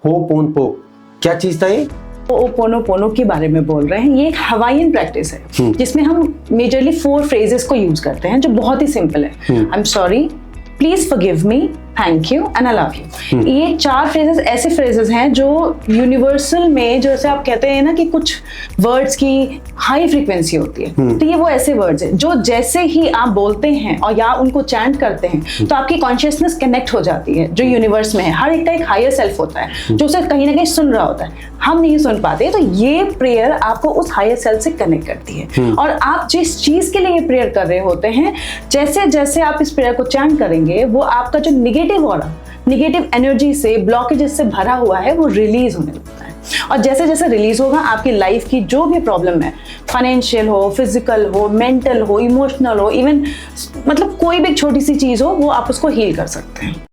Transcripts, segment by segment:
Ho'oponopono क्या चीज था ये? होपोनोपोनो के बारे में बोल रहे हैं। ये एक हवाईयन प्रैक्टिस है जिसमें हम मेजरली 4 फ्रेजेस को यूज करते हैं जो बहुत ही सिंपल है। आई am sorry, please forgive me, thank you and I love you. ये 4 फ्रेजेस ऐसे फ्रेजेस हैं जो यूनिवर्सल में, जैसे आप कहते हैं ना कि कुछ वर्ड्स की हाई फ्रीक्वेंसी होती है, तो ये वो ऐसे वर्ड्स हैं जो जैसे ही आप बोलते हैं और या उनको चैंट करते हैं तो आपकी कॉन्शियसनेस कनेक्ट हो जाती है जो यूनिवर्स में है। हर एक का एक हायर सेल्फ होता है जो उसे कहीं ना कहीं सुन रहा होता है, हम नहीं सुन पाते। तो ये प्रेयर आपको उस हायर सेल्फ से कनेक्ट करती है। और आप जिस चीज के लिए ये प्रेयर कर रहे होते हैं, जैसे जैसे आप इस प्रेयर को चैंट करेंगे, वो आपका जो निगेटिव एनर्जी से, ब्लॉकेजेस से भरा हुआ है, वो रिलीज होने लगता है। और जैसे जैसे रिलीज होगा, आपकी लाइफ की जो भी प्रॉब्लम है, फाइनेंशियल हो, फिजिकल हो, मेंटल हो, इमोशनल हो, इवन मतलब कोई भी छोटी सी चीज हो, वो आप उसको हील कर सकते हैं।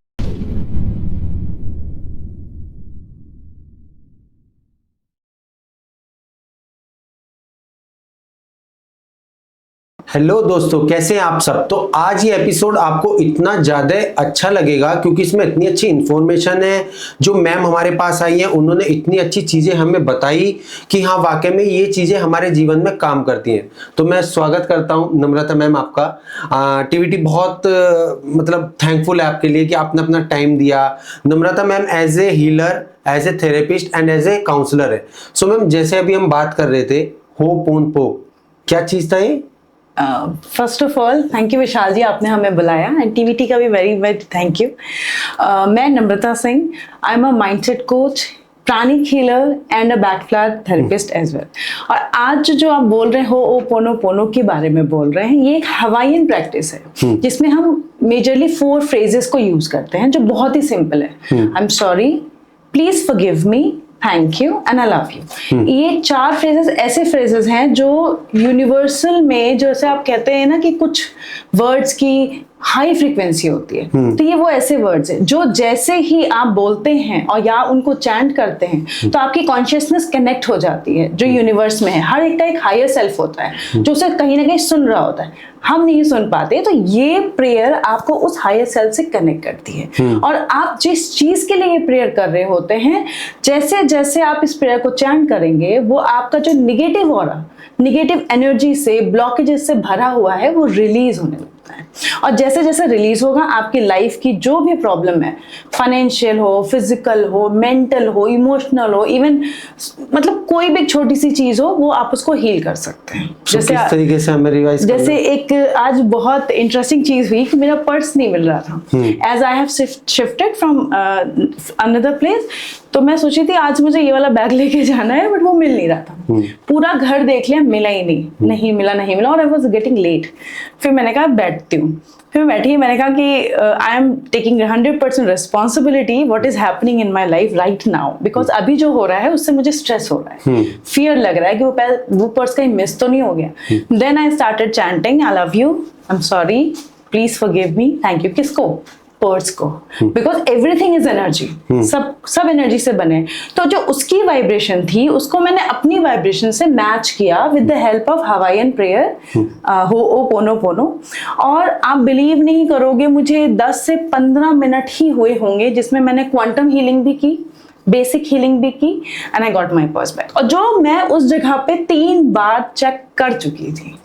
हेलो दोस्तों, कैसे हैं आप सब। तो आज ये एपिसोड आपको इतना ज़्यादा अच्छा लगेगा क्योंकि इसमें इतनी अच्छी इन्फॉर्मेशन है। जो मैम हमारे पास आई हैं, उन्होंने इतनी अच्छी चीज़ें हमें बताई कि हाँ, वाकई में ये चीज़ें हमारे जीवन में काम करती हैं। तो मैं स्वागत करता हूँ नम्रता मैम आपका। टीवीटी बहुत मतलब थैंकफुल है आपके लिए कि आपने अपना टाइम दिया। Namrata ma'am as a healer, as a therapist and as a counsellor है। सो मैम, जैसे अभी हम बात कर रहे थे, होपोनोपोनो क्या चीज़ था ये? First of all thank you Vishal ji, आपने हमें बुलाया, एंड टीवीटी का भी वेरी वेरी थैंक यू। मैं Namrata Singh, I am a mindset coach, pranic healer and a बैकफ्लैट थेरेपिस्ट एज वेल। और आज जो आप बोल रहे हो होपोनोपोनो के बारे में बोल रहे हैं, ये एक हवाईयन प्रैक्टिस है जिसमें हम मेजरली 4 फ्रेजेस को यूज करते हैं जो बहुत ही सिंपल है। आई am sorry, please forgive me, thank you and I love you. ये 4 फ्रेजेस ऐसे फ्रेजेस हैं जो यूनिवर्सल में, जैसे आप कहते हैं ना कि कुछ वर्ड्स की हाई फ्रीक्वेंसी होती है, तो ये वो ऐसे वर्ड्स हैं जो जैसे ही आप बोलते हैं और या उनको चैंट करते हैं तो आपकी कॉन्शियसनेस कनेक्ट हो जाती है जो यूनिवर्स में है। हर एक का एक हायर सेल्फ होता है जो उसे कहीं ना कहीं सुन रहा होता है, हम नहीं सुन पाते। तो ये प्रेयर आपको उस हायर सेल्फ से कनेक्ट करती है। और आप जिस चीज के लिए ये प्रेयर कर रहे होते हैं, जैसे जैसे आप इस प्रेयर को चैंट करेंगे, वो आपका जो निगेटिव एनर्जी से, ब्लॉकेजेस से भरा हुआ है, वो रिलीज होने लगता है। और जैसे जैसे रिलीज होगा, आपकी लाइफ की जो भी प्रॉब्लम है, फाइनेंशियल हो, फिजिकल हो, मेंटल हो, इमोशनल हो, इवन मतलब कोई भी छोटी सी चीज हो, वो आप उसको हील कर सकते हैं। जैसे किस तरीके से हमें रिवाइज करना? जैसे एक आज बहुत इंटरेस्टिंग चीज हुई कि मेरा पर्स नहीं मिल रहा था। As I have shifted from another place, तो मैं सोची थी आज मुझे ये वाला बैग लेके जाना है, बट वो मिल नहीं रहा था। पूरा घर देख लिया, मिला ही नहीं मिला, और आई वॉज गेटिंग लेट। फिर मैंने कहा बैठती हूँ। फिर बैठी, मैंने कहा कि I am taking 100% responsibility what is happening in my life right now, because अभी जो हो रहा है उससे मुझे स्ट्रेस हो रहा है, फियर लग रहा है कि वो पर्स कहीं मिस तो नहीं हो गया। Then I started chanting I love you, I am sorry, please forgive me, thank you. किसको? पर्स को, बिकॉज एवरीथिंग इज एनर्जी, सब एनर्जी से बने। तो जो उसकी वाइब्रेशन थी, उसको मैंने अपनी वाइब्रेशन से मैच किया with the help of Hawaiian prayer ho'oponopono. और आप बिलीव नहीं करोगे, मुझे 10 से 15 मिनट ही हुए होंगे जिसमें मैंने क्वांटम हीलिंग भी की, बेसिक हीलिंग भी की, and I got my purse back. और जो मैं उस जगह पे 3 बार चेक कर चुकी थी,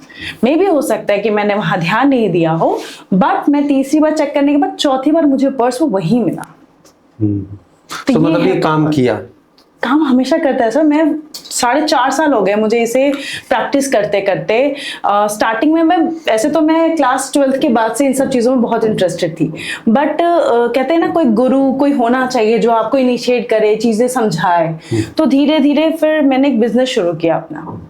मे भी हो सकता है कि मैंने वहां ध्यान नहीं दिया हो, बट मैं तीसरी बार चेक करने के बाद चौथी बार मुझे पर्स वो वही मिला। तो मतलब ये काम हमेशा करता है सर। मैं 4.5 साल हो गए मुझे इसे प्रैक्टिस करते करते। स्टार्टिंग में मैं क्लास 12th के बाद से इन सब चीज़ों में बहुत इंटरेस्टेड थी, बट कहते हैं ना, कोई गुरु कोई होना चाहिए जो आपको इनिशिएट करे, चीज़ें समझाए। तो धीरे धीरे फिर मैंने एक बिजनेस शुरू किया अपना,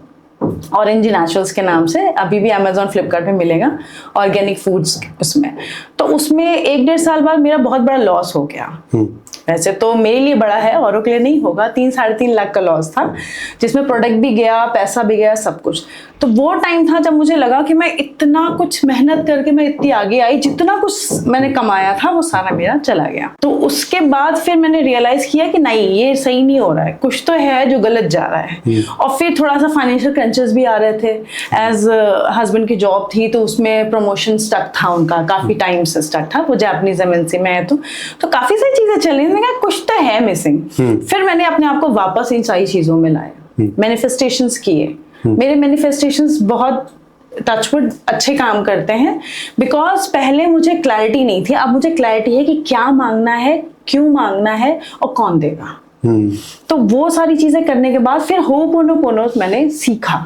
ऑरेंज नेचुरल्स के नाम से। अभी भी अमेजोन, फ्लिपकार्ट पे मिलेगा, ऑर्गेनिक फूड्स उसमें। तो उसमें 1-1.5 साल बाद मेरा बहुत बड़ा लॉस हो गया। वैसे तो मेरे लिए बड़ा है, औरों के लिए नहीं होगा। 3-3.5 लाख का लॉस था, जिसमें प्रोडक्ट भी गया, पैसा भी गया, सब कुछ। तो वो टाइम था जब मुझे लगा कि मैं इतना कुछ मेहनत करके मैं इतनी आगे आई, जितना कुछ मैंने कमाया था वो सारा मेरा चला गया। तो उसके बाद फिर मैंने रियलाइज किया कि नहीं, ये सही नहीं हो रहा है, कुछ तो है जो गलत जा रहा है। और फिर थोड़ा सा फाइनेंशियल क्रंचेस भी आ रहे थे। एज हस्बैंड की जॉब थी तो उसमें प्रमोशन स्टक था उनका, काफी टाइम से स्टक था, वो जापानीज एमएनसी में है। तो काफी सारी चीजें चली, मैंने कहा कुछ तो है मिसिंग। फिर मैंने अपने आप को वापस इन सारी चीजों में लाया, मैनिफेस्टेशंस किए। मेरे मैनिफेस्टेशंस बहुत टचवुड अच्छे काम करते हैं, बिकॉज पहले मुझे क्लैरिटी नहीं थी, अब मुझे क्लैरिटी है कि क्या मांगना है, क्यों मांगना है और कौन देगा। तो वो सारी चीजें करने के बाद फिर होपोनोपोनो मैंने सीखा।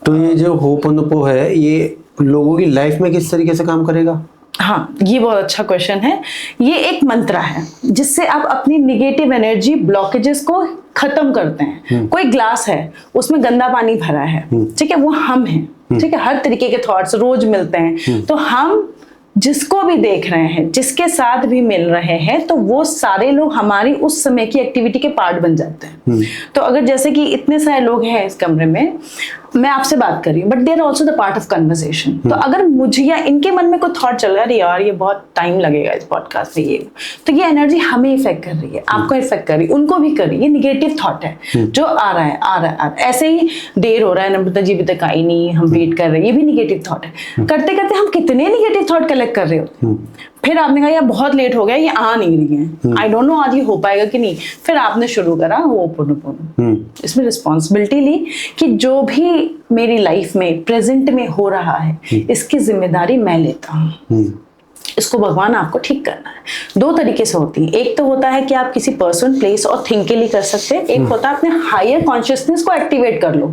तो ये जो होपोनोपो है, ये लोगों की लाइफ में किस तरीके से काम करेगा? हाँ, ये बहुत अच्छा क्वेश्चन है। ये एक मंत्र है जिससे आप अपनी निगेटिव एनर्जी ब्लॉकेजेस को खत्म करते हैं। कोई ग्लास है, उसमें गंदा पानी भरा है, ठीक है, वो हम हैं, ठीक है, हर तरीके के थॉट्स रोज मिलते हैं। तो हम जिसको भी देख रहे हैं, जिसके साथ भी मिल रहे हैं, तो वो सारे लोग हमारी उस समय की एक्टिविटी के पार्ट बन जाते हैं। तो अगर जैसे कि इतने सारे लोग हैं इस कमरे में, मैं आपसे बात कर रही हूँ, but they are also the part of conversation. तो अगर मुझे या इनके मन में कोई थॉट चल रहा है, अरे यार ये बहुत टाइम लगेगा इस पॉडकास्ट में, ये तो ये एनर्जी हमें इफेक्ट कर रही है, आपको इफेक्ट कर रही है, उनको भी कर रही है। ये निगेटिव थॉट है जो आ रहा है, आ रहा है, आ रहा है। ऐसे ही देर हो रहा है, नम्रता जी अभी तक आई नहीं, हम वेट कर रहे हैं, ये भी निगेटिव थॉट है। करते करते हम कितने निगेटिव थॉट कलेक्ट कर रहे होते हैं। फिर आपने कहा यार बहुत लेट हो गया, ये आ नहीं रही है, आई डोंट नो आज ये हो पाएगा कि नहीं। फिर आपने शुरू करा होपोनोपोनो। इसमें रिस्पॉन्सिबिलिटी ली कि जो भी मेरी लाइफ में प्रेजेंट में हो रहा है, इसकी जिम्मेदारी मैं लेता हूँ। इसको भगवान आपको ठीक करना है। दो तरीके से होती है, एक तो होता है कि आप किसी पर्सन, प्लेस और थिंग के लिए कर सकते हैं, एक होता है अपने हायर कॉन्शियसनेस को एक्टिवेट कर लो,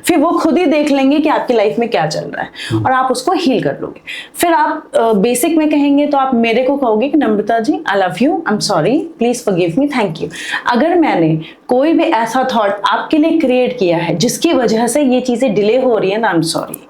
फिर वो खुद ही देख लेंगे कि आपकी लाइफ में क्या चल रहा है और आप उसको हील कर लोगे। फिर आप बेसिक में कहेंगे तो आप मेरे को कहोगे कि Namrata ji I love you, I am sorry, please forgive me, thank you. अगर मैंने कोई भी ऐसा थॉट आपके लिए क्रिएट किया है जिसकी वजह से ये चीजें डिले हो रही है, आई एम सॉरी,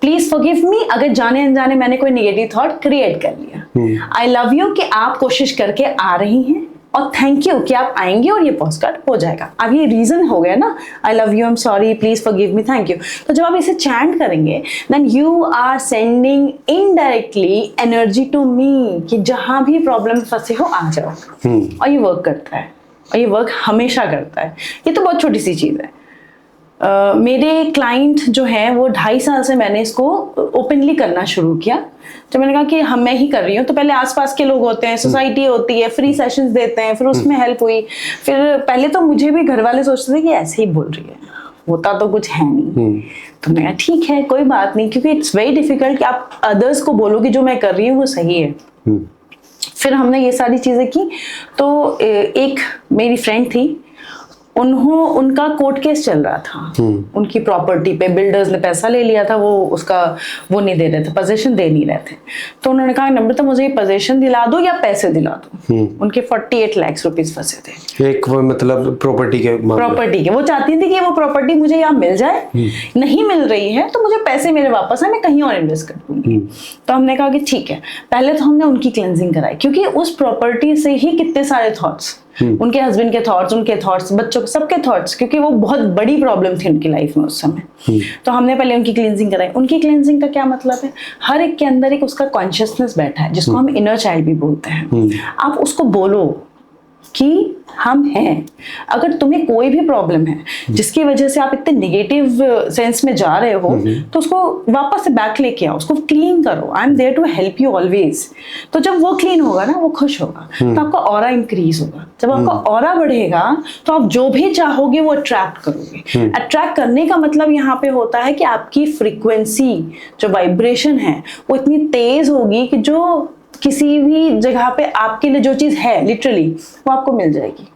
प्लीज फॉरगिव मी। अगर जाने अनजाने मैंने कोई नेगेटिव थॉट क्रिएट कर लिया, आई लव यू कि आप कोशिश करके आ रही हैं, और थैंक यू कि आप आएंगे और ये पोस्टकार्ड हो जाएगा। अब ये रीजन हो गया ना, I love you, I am sorry, please forgive me, thank you. तो जब आप इसे चैंट करेंगे, then you are sending indirectly energy to me कि जहां भी प्रॉब्लम फंसे हो आ जाओ। और ये वर्क करता है, और ये वर्क हमेशा करता है। ये तो बहुत छोटी सी चीज है। मेरे क्लाइंट जो हैं वो 2.5 साल से मैंने इसको ओपनली करना शुरू किया। जब मैंने कहा कि मैं ही कर रही हूँ, तो पहले आसपास के लोग होते हैं, सोसाइटी होती है, फ्री सेशंस देते हैं, फिर उसमें हेल्प हुई। फिर पहले तो मुझे भी घर वाले सोचते थे कि ऐसे ही बोल रही है, होता तो कुछ है नहीं। तो मैं कहा ठीक है, कोई बात नहीं, क्योंकि इट्स वेरी डिफिकल्ट कि आप अदर्स को बोलो कि जो मैं कर रही हूँ वो सही है। फिर हमने ये सारी चीजें की। तो एक मेरी फ्रेंड थी, उनका कोर्ट केस चल रहा था उनकी प्रॉपर्टी पे। बिल्डर्स ने पैसा ले लिया था, वो नहीं दे रहे थे, पोजीशन दे नहीं रहे थे। तो उन्होंने कहा नम्रता मुझे ये पोजीशन दिला दो या पैसे दिला दो। उनके 48 लाख रुपीस फंसे थे, एक मतलब प्रॉपर्टी के वो चाहती थी कि वो प्रॉपर्टी मुझे यहाँ मिल जाए, नहीं मिल रही है तो मुझे पैसे मेरे वापस आए, मैं कहीं और इन्वेस्ट कर दूंगी। तो हमने कहा कि ठीक है, पहले तो हमने उनकी क्लेंजिंग कराई, क्योंकि उस प्रॉपर्टी से ही कितने सारे थॉट्स, उनके हस्बैंड के थॉट्स, उनके थॉट्स, बच्चों के, सबके थॉट्स, क्योंकि वो बहुत बड़ी प्रॉब्लम थी उनकी लाइफ में उस समय। तो हमने पहले उनकी क्लींजिंग कराई। उनकी क्लींजिंग का क्या मतलब है, हर एक के अंदर एक उसका कॉन्शियसनेस बैठा है, जिसको हम इनर चाइल्ड भी बोलते हैं। आप उसको बोलो कि हम हैं। अगर तुम्हें कोई भी प्रॉब्लम है जिसकी वजह से आप इतने नेगेटिव सेंस में जा रहे हो, तो उसको वापस से बैक लेके आओ, उसको क्लीन करो। I am there to help you always. तो जब वो क्लीन होगा ना, वो खुश होगा, तो आपका ऑरा इंक्रीज होगा। जब आपका ऑरा बढ़ेगा तो आप जो भी चाहोगे वो अट्रैक्ट करोगे। अट्रैक्ट करने का मतलब यहाँ पे होता है कि आपकी फ्रीक्वेंसी, जो वाइब्रेशन है, वो इतनी तेज होगी कि जो किसी भी जगह पे आपके लिए जो चीज है लिटरली वो आपको मिल जाएगी।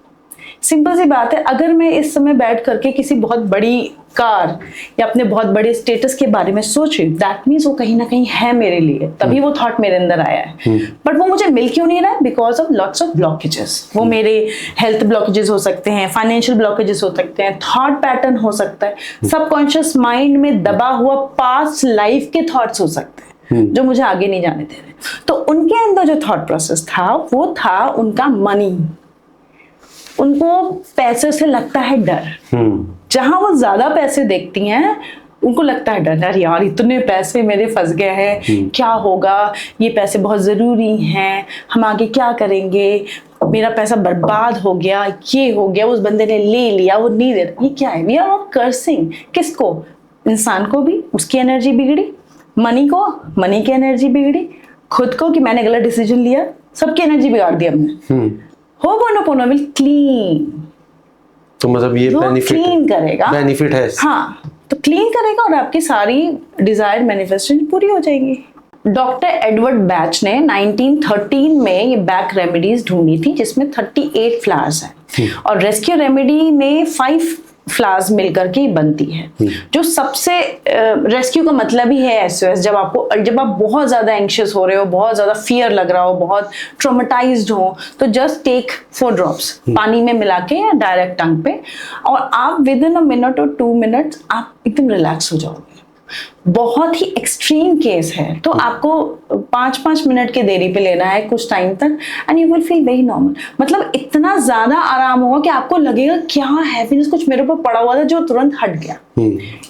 सिंपल सी बात है। अगर मैं इस समय बैठ करके किसी बहुत बड़ी कार या अपने बहुत बड़े स्टेटस के बारे में सोच रही हूँ, दैट मीन्स वो कहीं ना कहीं है मेरे लिए, तभी वो थॉट मेरे अंदर आया है। बट वो मुझे मिल क्यों नहीं रहा है? Because of lots of blockages. वो मेरे हेल्थ ब्लॉकेजेस हो सकते हैं, फाइनेंशियल ब्लॉकेजेस हो सकते हैं, थॉट पैटर्न हो सकता है, सबकॉन्शियस माइंड में दबा हुआ पास्ट लाइफ के थॉट्स हो सकते हैं जो मुझे आगे नहीं जाने दे रहे। तो उनके अंदर जो थॉट प्रोसेस था वो था उनका मनी। उनको पैसे से लगता है डर। जहां वो ज्यादा पैसे देखती हैं उनको लगता है डर, डर यार इतने पैसे मेरे फंस गए हैं, क्या होगा, ये पैसे बहुत ज़रूरी हैं, हम आगे क्या करेंगे, मेरा पैसा बर्बाद हो गया, ये हो गया, उस बंदे ने ले लिया, वो नहीं दे रहा। ये क्या है? We are not cursing. किसको? इंसान को भी उसकी एनर्जी बिगड़ी, मनी को मनी की एनर्जी बिगड़ी, खुद को कि मैंने गलत डिसीजन लिया, सबकी एनर्जी बिगाड़ दी हमने। Ho'oponopono will clean. तो मतलब ये बेनिफिट क्लीन करेगा, बेनिफिट है। हाँ, तो क्लीन करेगा और आपकी सारी डिजायर मैनिफेस्टेशन पूरी हो जाएगी। डॉक्टर एडवर्ड बैच ने 1913 में ये बैक रेमेडीज ढूंढी थी जिसमें 38 फ्लावर्स हैं और रेस्क्यू रेमेडी में 5 फ्लावर्स मिलकर के बनती है। जो सबसे रेस्क्यू का मतलब ही है एसओएस। जब आप बहुत ज्यादा एंग्शियस हो रहे हो, बहुत ज्यादा फियर लग रहा हो, बहुत ट्रॉमेटाइज्ड हो, तो जस्ट टेक 4 ड्रॉप्स पानी में मिला के या डायरेक्ट टंग पे, और आप विद इन अ मिनट और 2 मिनट्स आप एकदम रिलैक्स हो जाओगे। बहुत ही एक्सट्रीम केस है तो आपको 5-5 मिनट की देरी पे लेना है कुछ टाइम तक, and you will feel very normal. मतलब इतना ज्यादा आराम होगा कि आपको लगेगा क्या हैप्पीनेस कुछ मेरे ऊपर पड़ा हुआ था जो तुरंत हट गया।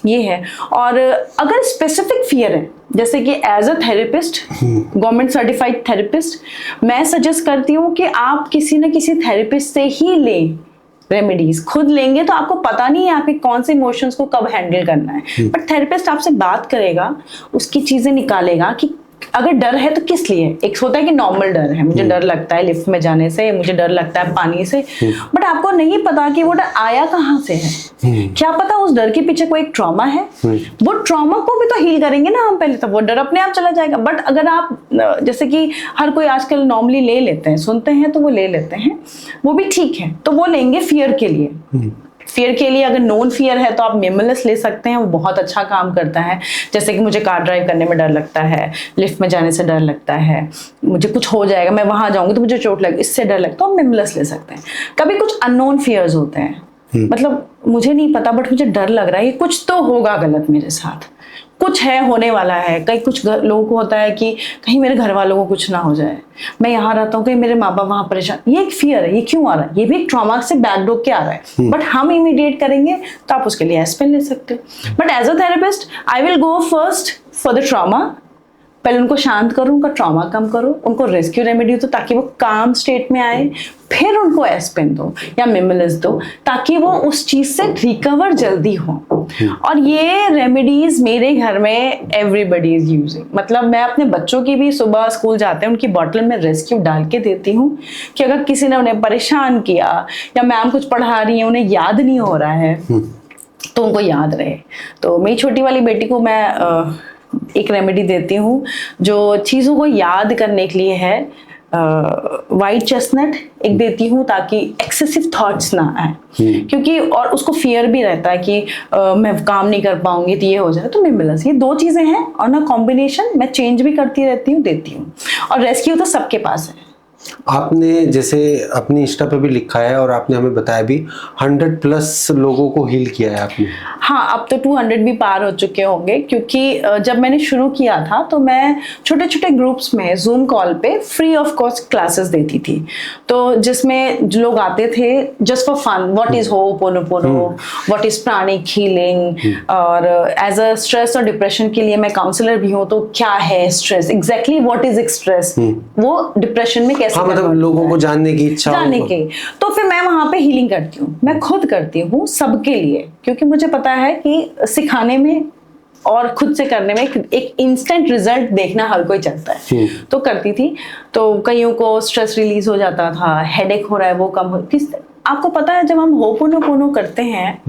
ये है। और अगर स्पेसिफिक फियर है, जैसे कि as a therapist, government certified therapist, मैं सजेस्ट करती हूँ कि आप किसी न किसी थेरेपिस्ट से ही लें रेमेडीज। खुद लेंगे तो आपको पता नहीं है आपके कौन से इमोशंस को कब हैंडल करना है, बट थेरेपिस्ट आपसे बात करेगा, उसकी चीजें निकालेगा कि अगर डर है तो किस लिए। एक होता है कि नॉर्मल डर है, मुझे डर लगता है लिफ्ट में जाने से, मुझे डर लगता है पानी से, बट आपको नहीं पता कि वो डर आया कहाँ से है। क्या पता उस डर के पीछे कोई एक ट्रॉमा है, वो ट्रॉमा को भी तो हील करेंगे ना हम पहले, तो वो डर अपने आप चला जाएगा। बट अगर आप जैसे कि हर कोई आजकल नॉर्मली ले लेते हैं, सुनते हैं तो वो ले लेते हैं, वो भी ठीक है, तो वो लेंगे फियर के लिए। फियर के लिए अगर नोन फियर है तो आप मिनिमलिस्ट ले सकते हैं, वो बहुत अच्छा काम करता है। जैसे कि मुझे कार ड्राइव करने में डर लगता है, लिफ्ट में जाने से डर लगता है, मुझे कुछ हो जाएगा, मैं वहां जाऊंगी तो मुझे चोट लगे, इससे डर लगता है, तो मिनिमलिस्ट ले सकते हैं। कभी कुछ अननोन फियर्स होते हैं, मतलब मुझे नहीं पता बट मुझे डर लग रहा है कि कुछ तो होगा गलत मेरे साथ, कुछ है होने वाला है। कई कुछ लोगों को होता है कि कहीं मेरे घर वालों को कुछ ना हो जाए, मैं यहाँ रहता हूँ कहीं मेरे माँ बाप वहां परेशान। ये एक फियर है, ये क्यों आ रहा है? ये भी एक ट्रॉमा से बैकडोर के आ रहा है, बट हम इमीडिएट करेंगे तो आप उसके लिए एस्पिरिन ले सकते हो। But as a therapist I will go first for the trauma. पहले उनको शांत करो, उनका ट्रॉमा कम करो, उनको रेस्क्यू रेमेडी दो ताकि वो काम स्टेट में आए, फिर उनको एस्पिरिन दो या मिनिमलिस्ट दो ताकि वो उस चीज से रिकवर जल्दी हो। और ये रेमेडीज मेरे घर में एवरीबडी इज यूजिंग। मतलब मैं अपने बच्चों की भी सुबह स्कूल जाते हैं उनकी बॉटल में रेस्क्यू डाल के देती हूँ कि अगर किसी ने उन्हें परेशान किया या मैम कुछ पढ़ा रही है उन्हें याद नहीं हो रहा है तो उनको याद रहे। तो मेरी छोटी वाली बेटी को मैं एक रेमेडी देती हूँ जो चीज़ों को याद करने के लिए है। वाइट चेस्टनट एक देती हूँ ताकि एक्सेसिव थॉट्स ना आए, क्योंकि और उसको फियर भी रहता है कि मैं काम नहीं कर पाऊंगी तो ये हो जाए, तो मिनिमलिस्ट। ये 2 चीज़ें हैं और ना कॉम्बिनेशन मैं चेंज भी करती रहती हूँ, देती हूँ। और रेस्क्यू तो सबके पास है। आपने जैसे अपनी इंस्टा पे भी लिखा है और आपने हमें बताया भी 100+ लोगों को हील किया है आपने। हाँ, अब तो 200 भी पार हो चुके होंगे, क्योंकि जब मैंने शुरू किया था तो मैं छोटे छोटे ग्रुप्स में जूम कॉल पे फ्री ऑफ कॉस्ट क्लासेस देती थी, तो जिसमें लोग आते थे just for fun, what is ho'oponopono, what is pranic healing, और एज अ स्ट्रेस और डिप्रेशन के लिए मैं काउंसलर भी हूँ, तो क्या है stress, exactly what is stress, वो डिप्रेशन में कैसे मतलब लोगों को जानने की इच्छा की, तो फिर मैं वहां पे हीलिंग करती हूँ। मैं खुद करती हूँ सबके लिए, क्योंकि मुझे पता है कि सिखाने में और खुद से करने में एक इंस्टेंट रिजल्ट देखना हर कोई चाहता है। तो करती थी, तो कईयों को स्ट्रेस रिलीज हो जाता था, हेडेक हो रहा है वो कम हो। आपको पता है जब हम होपोनोपोनो करते हैं,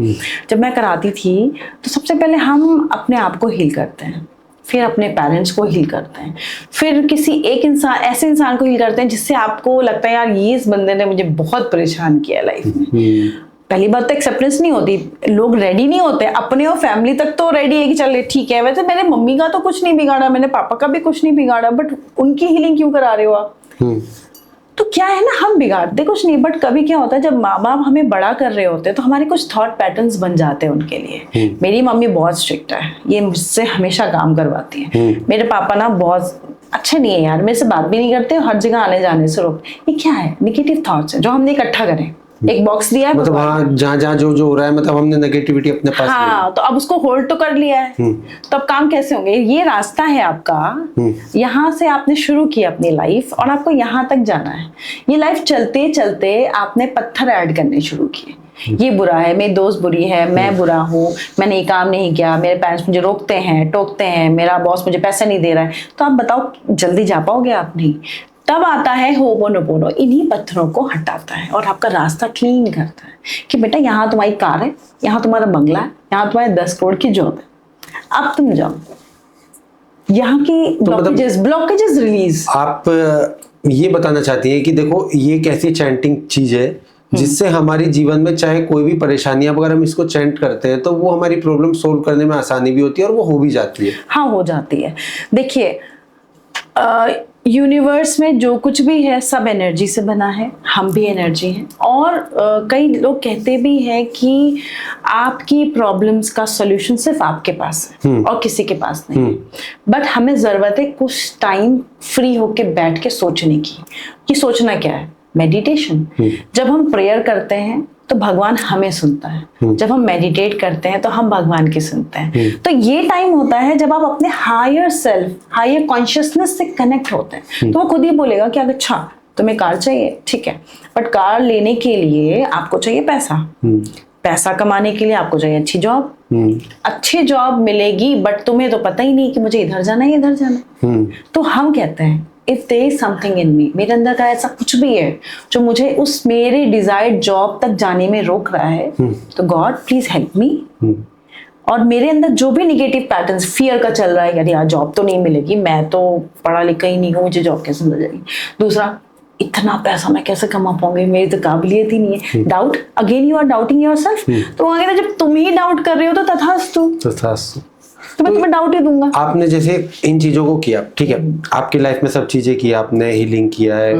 जब मैं कराती थी तो सबसे पहले हम अपने आप को हील करते हैं, फिर अपने पेरेंट्स को हील करते हैं, फिर किसी एक इंसान, ऐसे इंसान को हील करते हैं जिससे आपको लगता है यार ये इस बंदे ने मुझे बहुत परेशान किया लाइफ में। पहली बात तो एक्सेप्टेंस नहीं होती, लोग रेडी नहीं होते, अपने और फैमिली तक तो रेडी है कि चल ठीक है, वैसे मेरे मम्मी का तो कुछ नहीं बिगाड़ा, मैंने पापा का भी कुछ नहीं बिगाड़ा, बट उनकी हीलिंग क्यों करा रहे हो आप? तो क्या है ना, हम बिगाड़ते कुछ नहीं, बट कभी क्या होता है जब माँ बाप हमें बड़ा कर रहे होते हैं तो हमारे कुछ थॉट पैटर्न्स बन जाते हैं उनके लिए। मेरी मम्मी बहुत स्ट्रिक्ट है, ये मुझसे हमेशा काम करवाती है। मेरे पापा ना बहुत अच्छे नहीं है यार, मेरे से बात भी नहीं करते, हर जगह आने जाने से रोक। ये क्या है? नेगेटिव थॉट्स है जो हमने इकट्ठा करें, एक बॉक्स दिया है मतलब भगवान हाँ, जहाँ जहाँ जो जो हो रहा है, मतलब हमने नेगेटिविटी अपने पास ले ली। हाँ, तो अब उसको होल्ड तो कर लिया है, तो अब काम कैसे होंगे? ये रास्ता है आपका, यहाँ से आपने शुरू किया अपनी लाइफ और आपको यहाँ तक जाना है। ये लाइफ चलते चलते आपने पत्थर ऐड करने शुरू किए, ये बुरा है, मेरी दोस्त बुरी है, मैं बुरा हूँ, मैंने ये काम नहीं किया, मेरे पेरेंट्स मुझे रोकते हैं, टोकते हैं, मेरा बॉस मुझे पैसा नहीं दे रहा है। तो आप बताओ जल्दी जा पाओगे आप? नहीं। तब आता है होपोनोपोनो, इन्हीं पत्थरों को हटाता है और आपका रास्ता क्लीन करता है कि बेटा यहाँ तुम्हारी कार है, यहाँ तुम्हारा बंगला है, यहाँ तुम्हारे 10 करोड़ की जॉब है, अब तुम जाओ। यहाँ की ब्लॉकेजेस रिलीज। आप ये बताना चाहती हैं कि देखो ये एक ऐसी चैंटिंग चीज है जिससे हमारे जीवन में चाहे कोई भी परेशानियां, अगर हम इसको चैंट करते हैं तो वो हमारी प्रॉब्लम सोल्व करने में आसानी भी होती है और वो हो भी जाती है। हाँ, हो जाती है। देखिए, यूनिवर्स में जो कुछ भी है सब एनर्जी से बना है, हम भी एनर्जी हैं। और कई लोग कहते भी हैं कि आपकी प्रॉब्लम्स का सॉल्यूशन सिर्फ आपके पास है और किसी के पास नहीं। बट हमें ज़रूरत है कुछ टाइम फ्री होके बैठ के सोचने की कि सोचना क्या है। मेडिटेशन, जब हम प्रेयर करते हैं तो भगवान हमें सुनता है, जब हम मेडिटेट करते हैं तो हम भगवान की सुनते हैं। तो ये टाइम होता है जब आप अपने हायर सेल्फ, हायर कॉन्शियसनेस से कनेक्ट होते हैं। तो वो खुद ही बोलेगा कि अच्छा तुम्हें कार चाहिए, ठीक है, बट कार लेने के लिए आपको चाहिए पैसा, पैसा कमाने के लिए आपको चाहिए अच्छी जॉब, अच्छी जॉब मिलेगी बट तुम्हें तो पता ही नहीं कि मुझे इधर जाना है इधर जाना। तो हम कहते हैं if there is something in me, मेरे अंदर का ऐसा कुछ भी है जो मुझे उस मेरे डिजायर्ड जॉब तक जाने में रोक रहा है, तो गॉड प्लीज हेल्प मी। और मेरे अंदर जो भी निगेटिव पैटर्न्स, फियर का चल रहा है, यार जॉब तो नहीं मिलेगी, मैं तो पढ़ा लिखा ही नहीं हूँ, मुझे जॉब कैसे मिल जाएगी। दूसरा, इतना पैसा मैं कैसे कमा पाऊंगी, मेरी तो काबिलियत ही नहीं है। Doubt, again you are doubting yourself. तो वहां कहते जब तुम ही डाउट कर रहे हो तो तथास्तु, तो मैं तुम्हें डाउट ही दूंगा। आपने जैसे इन चीजों को किया, ठीक है, आपकी लाइफ में सब चीजें की, आपने हीलिंग किया है,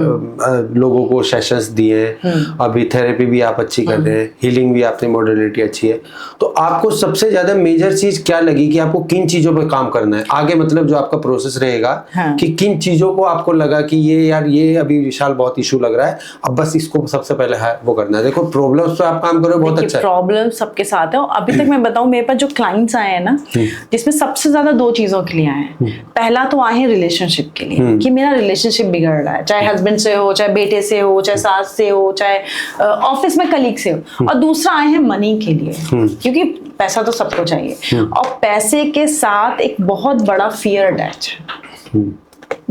लोगों को सेशंस दिए हैं, अभी थेरेपी भी आप अच्छी कर रहे हैं, हीलिंग भी आपने मॉडलिटी अच्छी है। तो आपको सबसे ज्यादा मेजर चीज क्या लगी कि आपको किन चीजों पर काम करना है आगे, मतलब जो आपका प्रोसेस रहेगा, कि किन चीजों को आपको लगा कि ये यार ये अभी विशाल बहुत इशू लग रहा है, अब बस इसको सबसे पहले है वो करना है। देखो प्रॉब्लम्स पे आप काम करो, बहुत अच्छा है। प्रॉब्लम सबके साथ है। अभी तक मैं बताऊं, मेरे पास जो क्लाइंट्स आए हैं ना, जिसमें सबसे ज्यादा 2 चीजों के लिए आए हैं। पहला तो आए हैं रिलेशनशिप के लिए कि मेरा रिलेशनशिप बिगड़ रहा है, चाहे हस्बैंड से हो, चाहे बेटे से हो, चाहे सास से हो, चाहे ऑफिस में कलीग से हो। और दूसरा आए हैं मनी के लिए, क्योंकि पैसा तो सबको चाहिए और पैसे के साथ एक बहुत बड़ा फियर अटैच है,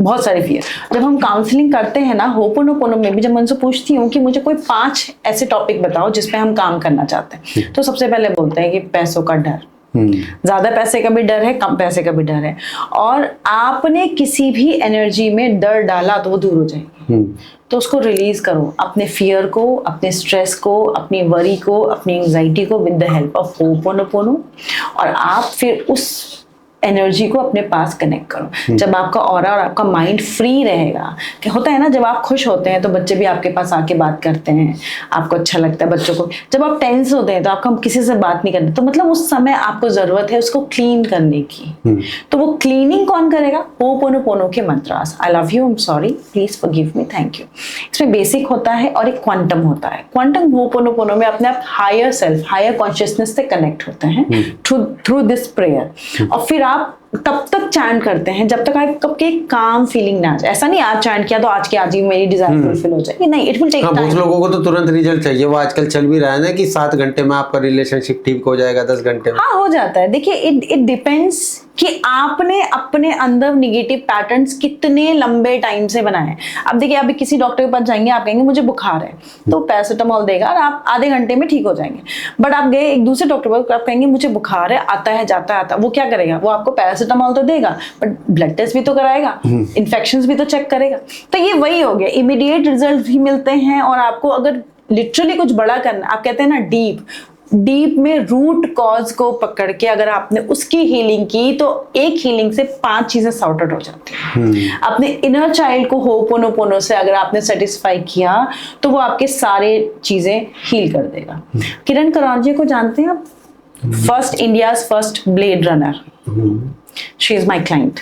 बहुत सारे फियर। जब हम काउंसलिंग करते हैं ना, होपोनोपोनो में भी जब मैं उनसे पूछती हूँ कि मुझे कोई 5 ऐसे टॉपिक बताओ जिस पे हम काम करना चाहते हैं, तो सबसे पहले बोलते हैं कि पैसों का डर, ज्यादा पैसे का भी डर है, कम पैसे का भी डर है। और आपने किसी भी एनर्जी में डर डाला तो वो दूर हो जाएगी। तो उसको रिलीज करो, अपने फियर को, अपने स्ट्रेस को, अपनी वरी को, अपनी एंजाइटी को with the help of ho'oponopono. और आप फिर उस एनर्जी को अपने पास कनेक्ट करो। जब आपका ऑरा और आपका माइंड फ्री रहेगा, कि होता है ना, जब आप खुश होते हैं तो बच्चे भी आपके पास आके बात करते हैं, आपको अच्छा लगता है बच्चों को। जब आप टेंस होते हैं तो आपका किसी से बात नहीं करते, तो मतलब उस समय आपको जरूरत है उसको क्लीन करने की। तो वो क्लीनिंग कौन करेगा? होपोनोपोनो के mantras, I love you, I am sorry, please forgive me, thank you. इसमें बेसिक होता है और एक क्वांटम होता है। क्वांटम होपोनोपोनो में अपने आप हायर सेल्फ, हायर कॉन्शियसनेस से कनेक्ट होते हैं थ्रू दिस प्रेयर। और फिर आप तब तक चैंट करते हैं जब तक आपको एक काम फीलिंग ना आ जाए। ऐसा नहीं आज चैंट किया तो आज के आज ही मेरी डिजायर फुलफिल हो जाएगी, नहीं, इट विल टेक टाइम। बहुत लोगों को तो तुरंत रिजल्ट चाहिए, वो आजकल चल भी रहा है ना कि 7 घंटे में आपका रिलेशनशिप ठीक हो जाएगा, 10 घंटे में। हाँ, हो जाता है। देखिए, इट डिपेंड्स कि आपने अपने अंदर निगेटिव पैटर्न्स कितने लंबे टाइम से बनाए। अब देखिए, अभी किसी डॉक्टर के पास जाएंगे, आप कहेंगे मुझे बुखार है, तो पैरासिटामोल देगा और आप आधे घंटे में ठीक हो जाएंगे। बट आप गए एक दूसरे डॉक्टर के पास, आप कहेंगे मुझे बुखार है, आता है जाता है आता, वो क्या करेगा? वो आपको पैरासिटामोल तो देगा बट ब्लड टेस्ट भी तो कराएगा, इन्फेक्शंस भी तो चेक करेगा। तो ये वही हो गया, इमीडिएट रिजल्ट भी मिलते हैं। और आपको अगर लिटरली कुछ बड़ा करना, आप कहते हैं ना डीप में रूट कॉज को पकड़ के अगर आपने उसकी हीलिंग की, तो एक हीलिंग से 5 चीजें सॉर्ट आउट हो जाती हैं। अपने इनर चाइल्ड को होपोनोपोनो से अगर आपने सेटिस्फाई किया तो वो आपके सारे चीजें हील कर देगा। किरण करांजी को जानते हैं आप? First, India's first blade runner, she is my client.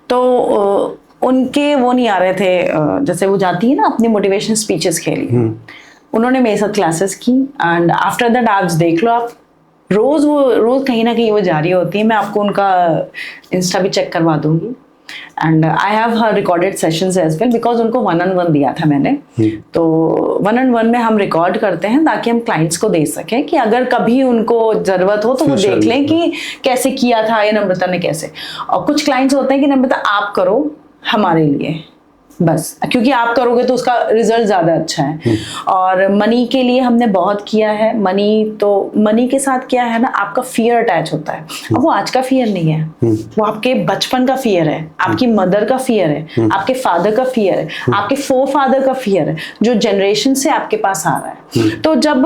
तो उनके वो नहीं आ रहे थे, जैसे वो जाती है ना अपनी मोटिवेशन स्पीचेस के लिए, उन्होंने मेरे साथ क्लासेस की एंड आफ्टर दैट आप देख लो, आप रोज कहीं ना कहीं वो जारी होती है। मैं आपको उनका इंस्टा भी चेक करवा दूंगी and I have her recorded sessions as well, because उनको 1-on-1 दिया था मैंने। तो 1-on-1 में हम रिकॉर्ड करते हैं ताकि हम क्लाइंट्स को दे सकें कि अगर कभी उनको जरूरत हो तो वो देख लें कि कैसे किया था ये नम्रता ने कैसे। और कुछ क्लाइंट्स होते हैं कि नम्रता आप करो हमारे लिए बस, क्योंकि आप करोगे तो उसका रिजल्ट ज्यादा अच्छा है। और मनी के लिए हमने बहुत किया है। मनी के साथ क्या है ना, आपका फियर अटैच होता है। अब वो आज का फियर नहीं है, वो आपके बचपन का फियर है, आपकी मदर का फियर है, आपके फादर का फियर है, आपके फोरफादर का फियर है, जो जनरेशन से आपके पास आ रहा है। तो जब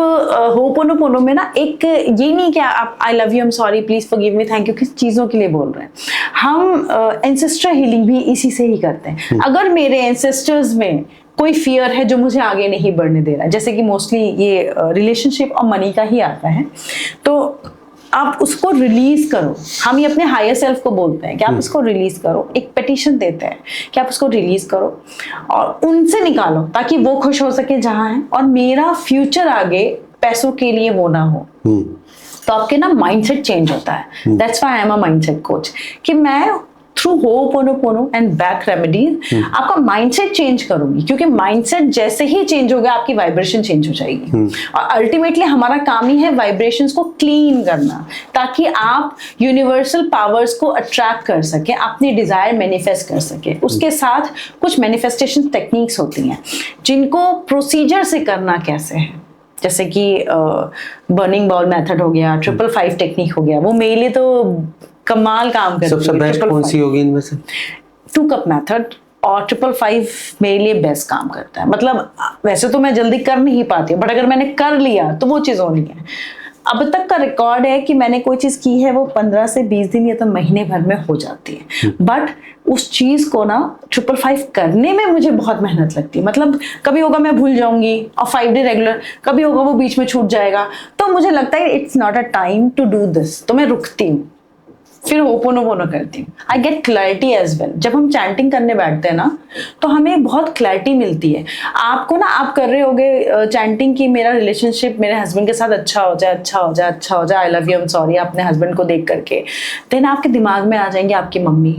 होपोनोपोनो में ना एक ये नहीं कि आप आई love you, I am sorry, please forgive me, thank you किस चीजों के लिए बोल रहे हैं, हम एंसेस्टर हीलिंग भी इसी से ही करते हैं। अगर मेरे एंसेस्टर्स में कोई फियर है जो मुझे आगे नहीं बढ़ने दे रहा है, जैसे कि मोस्टली ये रिलेशनशिप और मनी का ही आता है, तो आप उसको रिलीज करो। हम ये अपने हायर सेल्फ को बोलते हैं कि आप इसको रिलीज करो, एक पिटिशन देते हैं कि आप उसको रिलीज करो और उनसे निकालो ताकि वो खुश हो सके जहां है, और मेरा फ्यूचर आगे पैसों के लिए वो ना हो। तो आपके ना माइंडसेट चेंज होता है। That's why I am a mindset coach, कि मैं through ho'oponopono and back remedies आपका माइंडसेट चेंज करूंगी, क्योंकि माइंडसेट जैसे ही चेंज होगा आपकी वाइब्रेशन चेंज हो जाएगी। और अल्टीमेटली हमारा काम ही है वाइब्रेशंस को क्लीन करना, ताकि आप यूनिवर्सल पावर्स को अट्रैक्ट कर सके, अपनी डिजायर मैनिफेस्ट कर सके। उसके साथ कुछ मैनिफेस्टेशन टेक्निक्स होती हैं जिनको प्रोसीजर से करना कैसे है, जैसे कि बर्निंग बॉल मेथड हो गया, 555 टेक्निक हो गया, वो मेरे लिए तो कमाल काम करती है। सबसे बेस्ट कौन सी होगी इनमें से? 2 कप मेथड और 555 मेरे लिए बेस्ट काम करता है। मतलब वैसे तो मैं जल्दी कर नहीं पाती हूँ, बट अगर मैंने कर लिया तो वो चीज़ होनी है। अब तक का रिकॉर्ड है कि मैंने कोई चीज़ की है वो 15 से 20 दिन या तो महीने भर में हो जाती है, बट उस चीज़ को ना 555 करने में मुझे बहुत मेहनत लगती है। मतलब कभी होगा मैं भूल जाऊंगी और 5 डे रेगुलर, कभी होगा वो बीच में छूट जाएगा, तो मुझे लगता है it's not a time to do this, तो मैं रुकती हूँ, फिर होपोनोपोनो करती हूँ। I get clarity as well. जब हम चैंटिंग करने बैठते हैं ना तो हमें बहुत क्लैरिटी मिलती है। आपको ना, आप कर रहे होगे चैंटिंग की मेरा रिलेशनशिप मेरे हस्बैंड के साथ अच्छा हो जाए, अच्छा हो जाए, अच्छा हो जाए, आई love you, I am sorry, अपने हस्बैंड को देख करके, देन आपके दिमाग में आ जाएंगे आपकी मम्मी।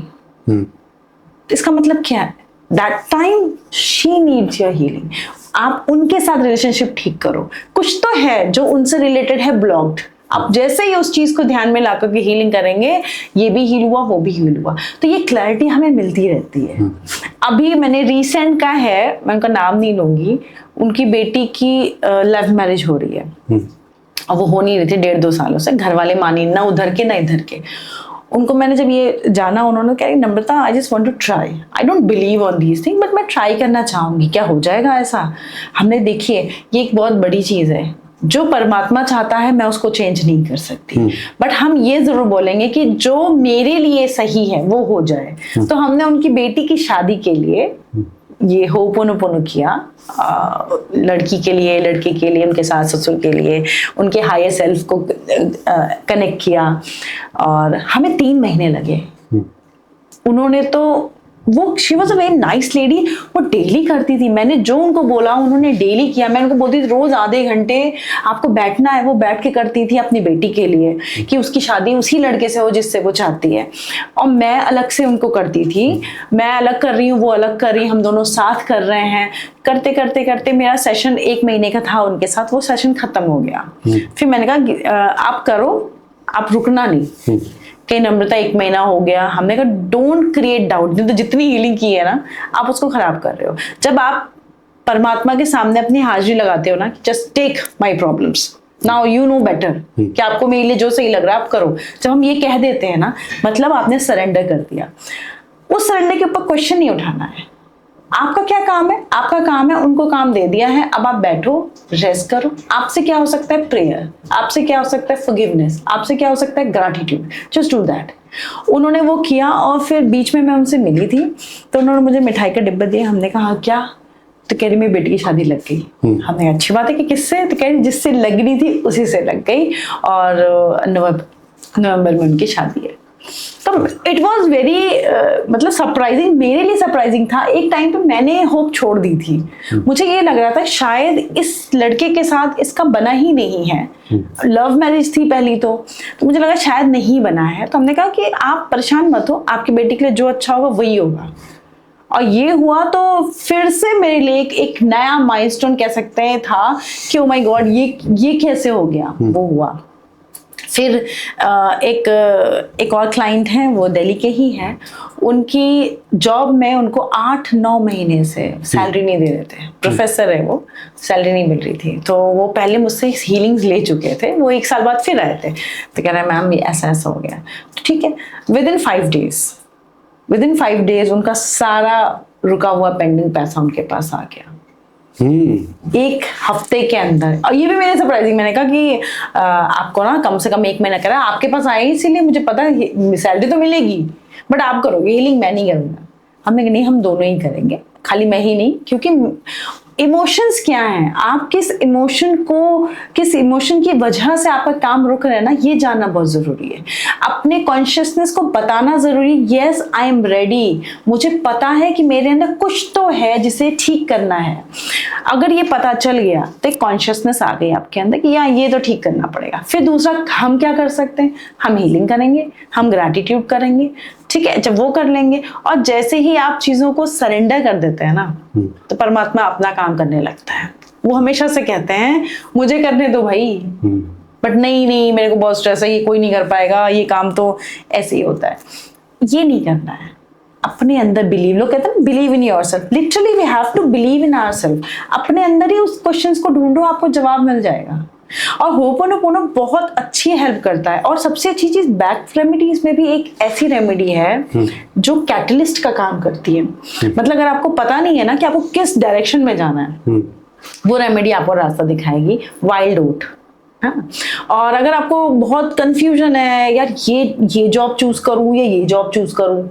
इसका मतलब क्या है? That time she needs your healing. आप उनके साथ रिलेशनशिप ठीक करो। कुछ तो है जो उनसे रिलेटेड है ब्लॉक्ड, आप जैसे ही उस चीज को ध्यान में लाकर के हीलिंग करेंगे, ये भी हील हुआ, वो भी हील हुआ, तो ये क्लैरिटी हमें मिलती रहती है। अभी मैंने रिसेंट का है, मैं उनका नाम नहीं लूंगी, उनकी बेटी की लव मैरिज हो रही है और वो हो नहीं रही थी 1.5-2 सालों से। घर वाले मानी ना उधर के ना इधर के। उनको मैंने जब ये जाना, उन्होंने कहा Namrata I just want to try, I don't believe on these thing, but मैं ट्राई करना चाहूंगी, क्या हो जाएगा ऐसा। हमने देखिए ये एक बहुत बड़ी चीज है, जो परमात्मा चाहता है मैं उसको चेंज नहीं कर सकती, बट हम ये जरूर बोलेंगे कि जो मेरे लिए सही है वो हो जाए। तो हमने उनकी बेटी की शादी के लिए ये होपोनोपोनो किया, लड़की के लिए, लड़के के लिए, उनके सास ससुर के लिए, उनके हायर सेल्फ को कनेक्ट किया, और हमें 3 महीने लगे। उन्होंने तो वो she was a very nice lady, वो डेली करती थी। मैंने जो उनको बोला उन्होंने डेली किया। मैं उनको बोलती थी रोज आधे घंटे आपको बैठना है, वो बैठ के करती थी अपनी बेटी के लिए कि उसकी शादी उसी लड़के से हो जिससे वो चाहती है। और मैं अलग से उनको करती थी, मैं अलग कर रही हूँ, वो अलग कर रही है, हम दोनों साथ कर रहे हैं। करते करते करते मेरा सेशन 1 महीने का था उनके साथ, वो सेशन खत्म हो गया। फिर मैंने कहा आप करो, आप रुकना नहीं। कि नम्रता 1 महीना हो गया, हमने कहा डोंट क्रिएट डाउट, तो जितनी हीलिंग की है ना आप उसको खराब कर रहे हो। जब आप परमात्मा के सामने अपनी हाजिरी लगाते हो ना, just take my problems, now you know better, कि आपको मेरे लिए जो सही लग रहा है आप करो। जब हम ये कह देते हैं ना, मतलब आपने सरेंडर कर दिया। उस सरेंडर के ऊपर क्वेश्चन नहीं उठाना है। आपका क्या काम है? आपका काम है, उनको काम दे दिया है, अब आप बैठो, रेस्ट करो। आपसे क्या हो सकता है? प्रेयर। आपसे क्या हो सकता है? फॉरगिवनेस। आपसे क्या हो सकता है? ग्रैटिट्यूड। Just do that. उन्होंने वो किया, और फिर बीच में मैं उनसे मिली थी तो उन्होंने मुझे मिठाई का डिब्बा दिया। हमने कहा क्या? तो कह रही मेरी बेटी की शादी लग गई। हमने अच्छी बात है कि किससे? तो कह रही जिससे लगनी थी उसी से लग गई, और नवंबर में उनकी शादी है। तो इट वॉज वेरी मतलब सरप्राइजिंग, मेरे लिए सरप्राइजिंग था। एक टाइम पे मैंने होप छोड़ दी थी, मुझे ये लग रहा था शायद इस लड़के के साथ इसका बना ही नहीं है। लव मैरिज थी पहली तो मुझे लगा शायद नहीं बना है। तो हमने कहा कि आप परेशान मत हो, आपकी बेटी के लिए जो अच्छा होगा वही होगा। और ये हुआ तो फिर से मेरे लिए एक नया माइलस्टोन कह सकते हैं था कि ओ माय गॉड ये कैसे हो गया। वो हुआ। फिर एक और क्लाइंट हैं, वो दिल्ली के ही हैं। उनकी जॉब में उनको 8-9 महीने से सैलरी नहीं दे रहे थे। प्रोफेसर है वो, सैलरी नहीं मिल रही थी। तो वो पहले मुझसे हीलिंग्स ले चुके थे, वो 1 साल बाद फिर आए थे। तो कह रहे हैं मैम ये ऐसा ऐसा हो गया। तो ठीक है, विदिन 5 डेज उनका सारा रुका हुआ पेंडिंग पैसा उनके पास आ गया। 1 हफ्ते के अंदर। और ये भी मेरे सरप्राइजिंग, मैंने कहा कि आपको ना कम से कम 1 महीना करा, आपके पास आए इसीलिए मुझे पता है सैलरी तो मिलेगी बट आप करोगे हीलिंग, मैं नहीं करूँगा। हमने कहा नहीं, हम दोनों ही करेंगे, खाली मैं ही नहीं। क्योंकि इमोशंस क्या हैं, आप किस इमोशन की वजह से आपका काम रुक रहा है ना, ये जानना बहुत जरूरी है। अपने कॉन्शियसनेस को बताना जरूरी। यस आई एम रेडी, मुझे पता है कि मेरे अंदर कुछ तो है जिसे ठीक करना है। अगर ये पता चल गया तो एक कॉन्शियसनेस आ गई आपके अंदर कि यार ये तो ठीक करना पड़ेगा। फिर दूसरा हम क्या कर सकते हैं, हम हीलिंग करेंगे, हम ग्रैटिट्यूड करेंगे। ठीक है, जब वो कर लेंगे और जैसे ही आप चीजों को सरेंडर कर देते हैं ना, तो परमात्मा अपना काम करने लगता है। वो हमेशा से कहते हैं मुझे करने दो भाई, बट नहीं मेरे को बहुत स्ट्रेस है, ये कोई नहीं कर पाएगा, ये काम तो ऐसे ही होता है। ये नहीं करना है। अपने अंदर बिलीव, लोग कहते हैं believe in yourself. Literally we have to believe in ourselves. अपने अंदर ही उस क्वेश्चंस को ढूंढो, आपको जवाब मिल जाएगा। और होपोनोपोनो बहुत अच्छी हेल्प करता है। और सबसे अच्छी चीज बैक रेमेडीज में भी एक ऐसी रेमेडी है जो कैटलिस्ट का काम करती है। मतलब अगर आपको पता नहीं है ना कि आपको किस डायरेक्शन में जाना है, वो रेमेडी आपको रास्ता दिखाएगी। वाइल्ड ओट। हाँ, और अगर आपको बहुत कंफ्यूजन है यार ये जॉब चूज करूं या ये जॉब चूज करूं,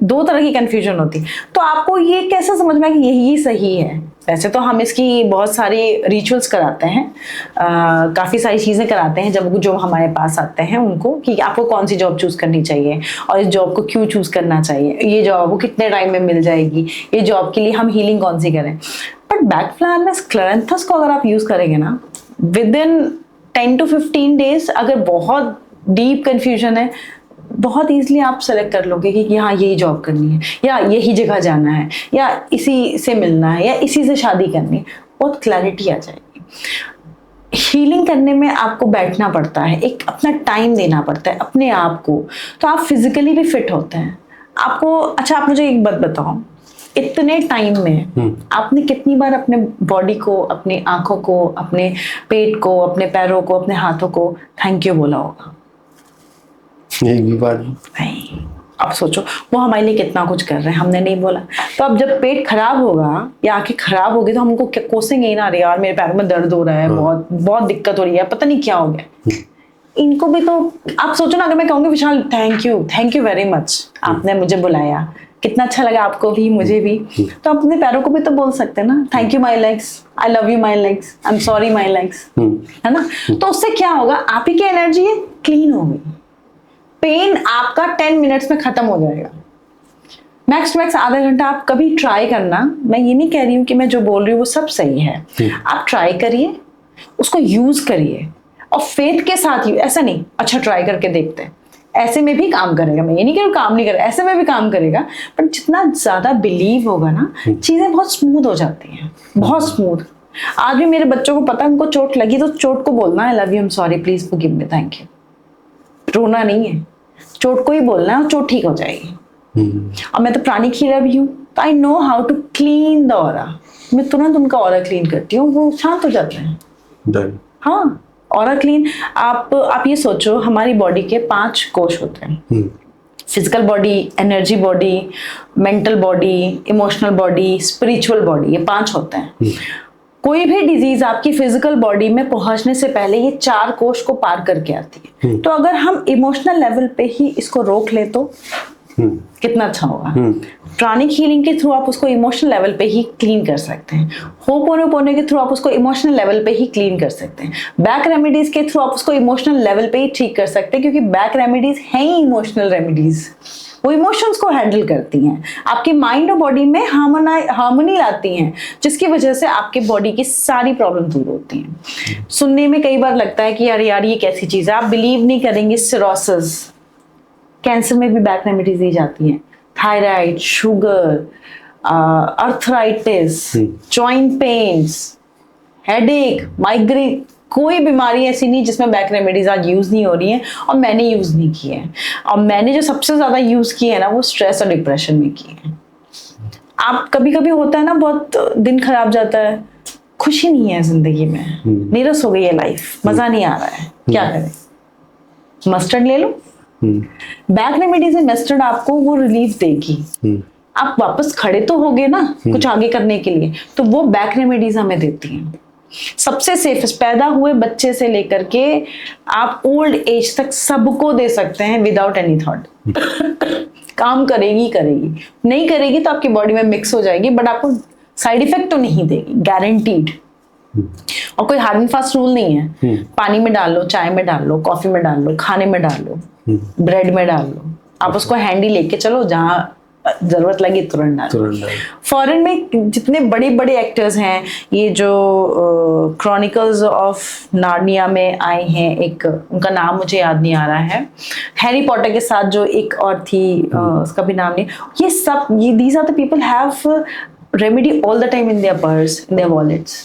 2 तरह की कंफ्यूजन होती, तो आपको ये कैसे समझ में आए कि यही सही है। वैसे तो हम इसकी बहुत सारी रिचुअल्स कराते हैं, काफ़ी सारी चीज़ें कराते हैं जब जो हमारे पास आते हैं उनको, कि आपको कौन सी जॉब चूज़ करनी चाहिए और इस जॉब को क्यों चूज़ करना चाहिए, ये जॉब वो कितने टाइम में मिल जाएगी, ये जॉब के लिए हम हीलिंग कौन सी करें। बट बैकफ्लायरनेस क्लेरेंथस को अगर आप यूज़ करेंगे ना, विद इन 10 to 15 डेज, अगर बहुत डीप कन्फ्यूजन है, बहुत ईजिली आप सेलेक्ट कर लोगे कि यहाँ यही जॉब करनी है, या यही जगह जाना है, या इसी से मिलना है, या इसी से शादी करनी है। बहुत क्लैरिटी आ जाएगी। हीलिंग करने में आपको बैठना पड़ता है, एक अपना टाइम देना पड़ता है अपने आप को, तो आप फिजिकली भी फिट होते हैं आपको। अच्छा, आप मुझे एक बात बताओ, इतने टाइम में आपने कितनी बार अपने बॉडी को, अपनी आंखों को, अपने पेट को, अपने पैरों को, अपने हाथों को थैंक यू बोला होगा? एक भी बार नहीं। अब सोचो वो हमारे लिए कितना कुछ कर रहे हैं, हमने नहीं बोला। तो अब जब पेट खराब होगा या आंखें खराब होगी तो हम उनको कोसेंगे ही ना, अरे यार मेरे पैरों में दर्द हो रहा है, बहुत बहुत दिक्कत हो रही है, पता नहीं क्या हो गया। इनको भी तो आप सोचो ना, अगर मैं कहूँगी विशाल थैंक यू वेरी मच, आपने मुझे बुलाया, कितना अच्छा लगा आपको भी, मुझे भी, तो अपने पैरों को भी तो बोल सकते हैं ना, thank you my legs, I love you my legs, I am sorry my legs, है ना। तो उससे क्या होगा, आप ही की एनर्जी है क्लीन हो गई, पेन आपका 10 मिनट्स में खत्म हो जाएगा। मैक्स आधा घंटा आप कभी ट्राई करना। मैं ये नहीं कह रही हूँ कि मैं जो बोल रही हूँ वो सब सही है, आप ट्राई करिए, उसको यूज करिए और फेथ के साथ ही। ऐसा नहीं अच्छा ट्राई करके देखते हैं, ऐसे में भी काम करेगा। मैं ये नहीं कह रही काम नहीं करेगा, ऐसे में भी काम करेगा, पर जितना ज्यादा बिलीव होगा ना, चीजें बहुत स्मूथ हो जाती हैं, बहुत स्मूथ। आज भी मेरे बच्चों को पता है, उनको चोट लगी तो चोट को बोलना आई love you, I am sorry, please forgive me, thank you. रोना नहीं है, चोट को ही बोलना है और चोट ठीक हो जाएगी। और मैं तो प्राणिक हीलर भी हूँ, तो I know how to clean the aura. मैं तुरंत उनका ऑरा क्लीन करती हूँ, वो शांत हो जाते हैं। हाँ, ऑरा क्लीन। आप ये सोचो, हमारी बॉडी के 5 कोश होते हैं, physical body, energy body, mental body, emotional body, spiritual body, ये 5 होते हैं। कोई भी डिजीज आपकी फिजिकल बॉडी में पहुंचने से पहले ये 4 कोश को पार करके आती है। तो अगर हम इमोशनल लेवल पे ही इसको रोक ले तो कितना अच्छा होगा। प्राणिक हीलिंग के थ्रू आप उसको इमोशनल लेवल पे ही क्लीन कर सकते हैं। होपोनोपोनो के थ्रू आप उसको इमोशनल लेवल पे ही क्लीन कर सकते हैं। बैक रेमेडीज के थ्रू आप उसको इमोशनल लेवल पे ही ठीक कर सकते हैं, क्योंकि बैक रेमेडीज हैं ही इमोशनल रेमेडीज। वो इमोशंस को हैंडल करती हैं, आपके माइंड और बॉडी में हार्मनी लाती हैं, जिसकी वजह से आपके बॉडी की सारी प्रॉब्लम दूर होती हैं। सुनने में कई बार लगता है कि यार ये कैसी चीज़ है, आप बिलीव नहीं करेंगे, सिरोसिस, कैंसर में भी बैक रेमेडीज दी जाती हैं। Thyroid, sugar, arthritis, joint pains, headache, migraine, कोई बीमारी ऐसी नहीं जिसमें बैक रेमेडीज आज यूज नहीं हो रही हैं, और मैंने यूज नहीं की है। और मैंने जो सबसे ज्यादा यूज की है ना, वो स्ट्रेस और डिप्रेशन में की है। आप कभी कभी होता है ना, बहुत दिन खराब जाता है, खुशी नहीं है जिंदगी में, नीरस हो गई है लाइफ, मजा नहीं आ रहा है, क्या करें? मस्टर्ड ले लो। बैक रेमेडीज में मस्टर्ड आपको वो रिलीफ देगी, आप वापस खड़े तो होगे ना कुछ आगे करने के लिए, तो वो बैक रेमेडीज हमें देती हैं। सबसे सेफेस्ट, पैदा हुए बच्चे से लेकर के आप ओल्ड एज तक सबको दे सकते हैं विदाउट एनी थॉट। काम करेगी, नहीं करेगी तो आपकी बॉडी में मिक्स हो जाएगी, बट आपको साइड इफेक्ट तो नहीं देगी, गारंटीड। और कोई हार्ड एंड फास्ट रूल नहीं है, पानी में डाल लो, चाय में डाल लो, कॉफी में डाल लो, खाने में डाल लो, ब्रेड में डाल लो, आप उसको हैंडी लेके चलो, जहां जरूरत लगी तुरंत डाल। फॉरेन में जितने बड़े बड़े एक्टर्स हैं, ये जो क्रॉनिकल्स ऑफ नार्निया में आए हैं, एक उनका नाम मुझे याद नहीं आ रहा है, हैरी पॉटर के साथ जो एक और थी, उसका भी नाम नहीं, ये सब, ये these are the people have remedy all the time in their purse, in their wallets,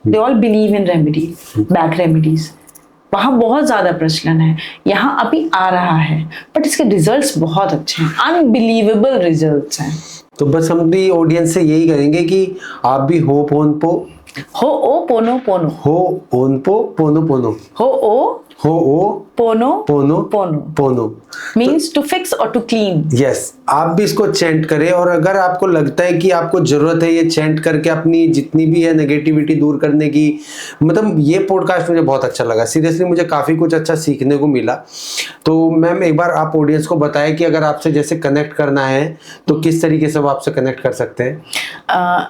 they all believe in remedy, back remedies. वहाँ बहुत ज़्यादा प्रचलन है, यहाँ अभी आ रहा है, बट इसके रिजल्ट्स बहुत अच्छे हैं, अनबिलीवेबल रिजल्ट्स हैं। तो बस हम भी ऑडियंस से यही करेंगे कि आप भी हो पोनो पोनो पोनो means to fix or to clean। Yes, आप भी इसको चैंट करें, और अगर आपको लगता है कि आपको जरूरत है ये चैंट करके अपनी जितनी भी है नेगेटिविटी दूर करने की, मतलब ये पॉडकास्ट मुझे बहुत अच्छा लगा, सीरियसली मुझे काफी कुछ अच्छा सीखने को मिला। तो मैम एक बार आप ऑडियंस को बताएं कि अगर आपसे जैसे कनेक्ट करना है तो किस तरीके से वो आपसे कनेक्ट कर सकते हैं?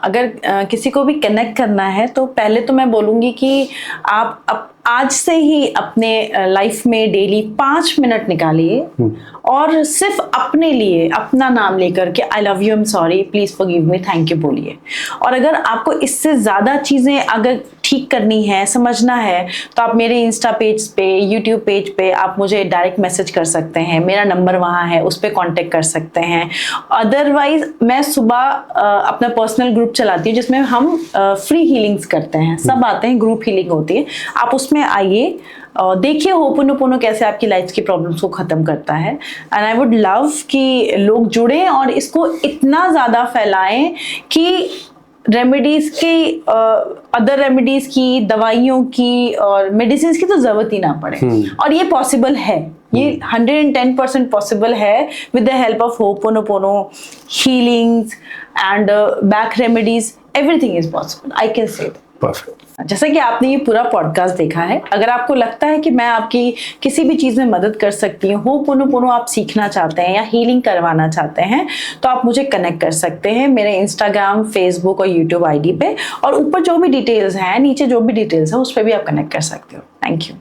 अगर किसी को भी कनेक्ट करना है तो पहले तो मैं बोलूँगी कि आप आज से ही अपने लाइफ में डेली 5 मिनट निकालिए और सिर्फ अपने लिए अपना नाम लेकर के आई love you, I am sorry, please forgive me, thank you बोलिए। और अगर आपको इससे ज़्यादा चीज़ें अगर ठीक करनी है, समझना है, तो आप मेरे इंस्टा पेज पे, यूट्यूब पेज पे आप मुझे डायरेक्ट मैसेज कर सकते हैं, मेरा नंबर वहाँ है, उस पर कॉन्टेक्ट कर सकते हैं। अदरवाइज मैं सुबह अपना पर्सनल ग्रुप चलाती हूँ जिसमें हम फ्री हीलिंग्स करते हैं, सब आते हैं, ग्रुप हीलिंग होती है, आप उसमें आइए, देखिए होपोनोपोनो कैसे आपकी लाइफ की प्रॉब्लम्स को ख़त्म करता है। एंड आई वुड लव कि लोग जुड़ें और इसको इतना ज़्यादा फैलाएं कि रेमेडीज़ की, अदर रेमेडीज़ की, दवाइयों की और मेडिसिन की तो ज़रूरत ही ना पड़े। और ये पॉसिबल है, ये 110% पॉसिबल है with the help of ho'oponopono, healings and back remedies, everything is possible, I can say that. Perfect. जैसा कि आपने ये पूरा पॉडकास्ट देखा है, अगर आपको लगता है कि मैं आपकी किसी भी चीज़ में मदद कर सकती हूँ, होपोनोपोनो आप सीखना चाहते हैं या हीलिंग करवाना चाहते हैं, तो आप मुझे कनेक्ट कर सकते हैं मेरे इंस्टाग्राम, फेसबुक और यूट्यूब आईडी पे, और ऊपर जो भी डिटेल्स हैं, नीचे जो भी डिटेल्स हैं, उस पर भी आप कनेक्ट कर सकते हो। Thank you.